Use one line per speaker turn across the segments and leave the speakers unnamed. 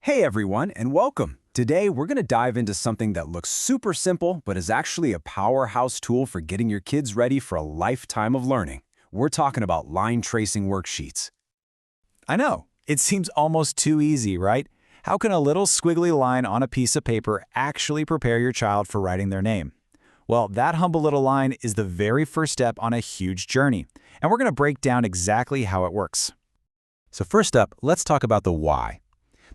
Hey everyone, and welcome. Today we're going to dive into something that looks super simple, but is actually a powerhouse tool for getting your kids ready for a lifetime of learning. We're talking about line tracing worksheets.
I know. It seems almost too easy, right? How can a little squiggly line on a piece of paper actually prepare your child for writing their name? Well, that humble little line is the very first step on a huge journey, and we're going to break down exactly how it works.
So first up, let's talk about the why.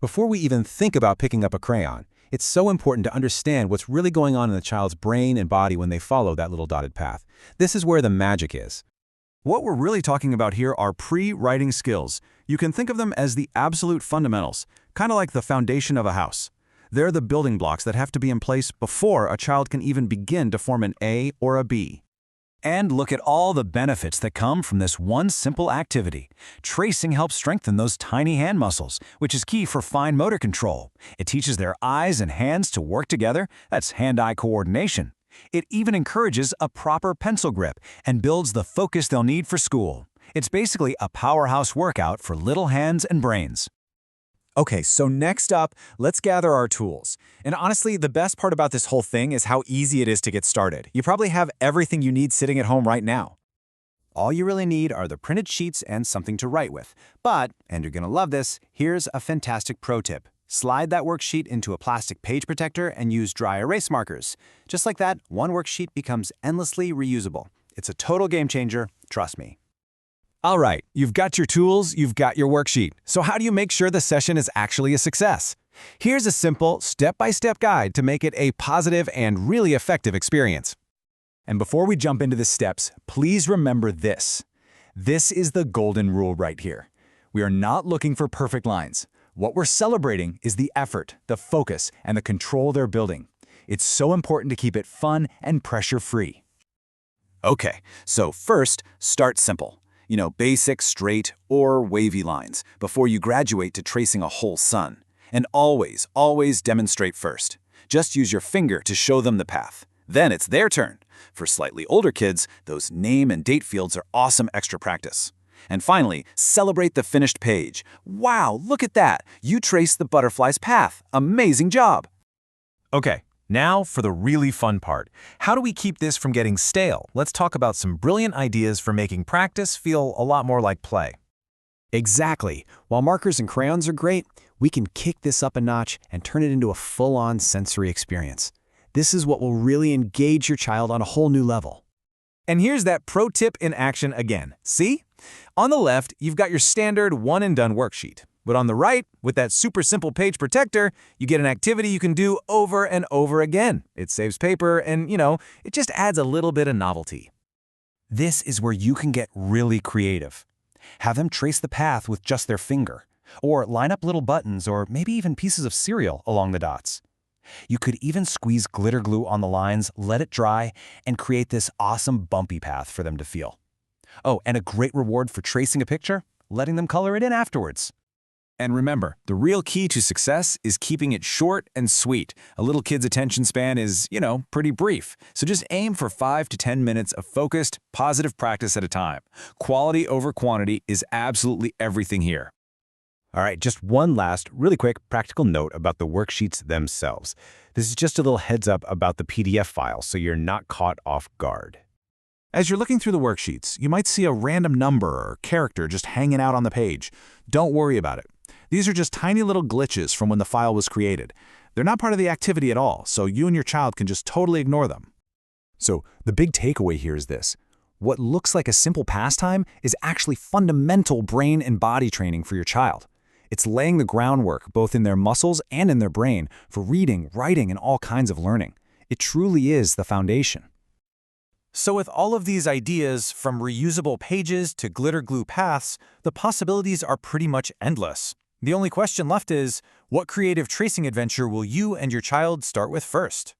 Before we even think about picking up a crayon, it's so important to understand what's really going on in the child's brain and body when they follow that little dotted path. This is where the magic is.
What we're really talking about here are pre-writing skills. You can think of them as the absolute fundamentals, kind of like the foundation of a house. They're the building blocks that have to be in place before a child can even begin to form an A or a B. And look at all the benefits that come from this one simple activity. Tracing helps strengthen those tiny hand muscles, which is key for fine motor control. It teaches their eyes and hands to work together. That's hand-eye coordination. It even encourages a proper pencil grip and builds the focus they'll need for school. It's basically a powerhouse workout for little hands and brains.
Okay, so next up, let's gather our tools. And honestly, the best part about this whole thing is how easy it is to get started. You probably have everything you need sitting at home right now.
All you really need are the printed sheets and something to write with. But, and you're going to love this, here's a fantastic pro tip. Slide that worksheet into a plastic page protector and use dry erase markers. Just like that, one worksheet becomes endlessly reusable. It's a total game changer, trust me.
All right, you've got your tools, you've got your worksheet. So how do you make sure the session is actually a success? Here's a simple, step-by-step guide to make it a positive and really effective experience.
And before we jump into the steps, please remember this. This is the golden rule right here. We are not looking for perfect lines. What we're celebrating is the effort, the focus, and the control they're building. It's so important to keep it fun and pressure-free.
Okay, so first, start simple. Basic, straight, or wavy lines before you graduate to tracing a whole sun. And always, always demonstrate first. Just use your finger to show them the path. Then it's their turn. For slightly older kids, those name and date fields are awesome extra practice. And finally, celebrate the finished page. Wow, look at that! You traced the butterfly's path. Amazing job!
Okay, now for the really fun part. How do we keep this from getting stale? Let's talk about some brilliant ideas for making practice feel a lot more like play.
Exactly. While markers and crayons are great, we can kick this up a notch and turn it into a full-on sensory experience. This is what will really engage your child on a whole new level.
And here's that pro tip in action again. See? On the left, you've got your standard one-and-done worksheet. But on the right, with that super simple page protector, you get an activity you can do over and over again. It saves paper and, it just adds a little bit of novelty. This is where you can get really creative. Have them trace the path with just their finger, or line up little buttons or maybe even pieces of cereal along the dots. You could even squeeze glitter glue on the lines, let it dry, and create this awesome bumpy path for them to feel. Oh, and a great reward for tracing a picture? Letting them color it in afterwards. And remember, the real key to success is keeping it short and sweet. A little kid's attention span is, pretty brief. So just aim for 5 to 10 minutes of focused, positive practice at a time. Quality over quantity is absolutely everything here. All right, just one last, really quick practical note about the worksheets themselves. This is just a little heads up about the PDF file so you're not caught off guard.
As you're looking through the worksheets, you might see a random number or character just hanging out on the page. Don't worry about it. These are just tiny little glitches from when the file was created. They're not part of the activity at all, so you and your child can just totally ignore them.
So the big takeaway here is this. What looks like a simple pastime is actually fundamental brain and body training for your child. It's laying the groundwork both in their muscles and in their brain for reading, writing, and all kinds of learning. It truly is the foundation. So with all of these ideas, from reusable pages to glitter glue paths, the possibilities are pretty much endless. The only question left is, what creative tracing adventure will you and your child start with first?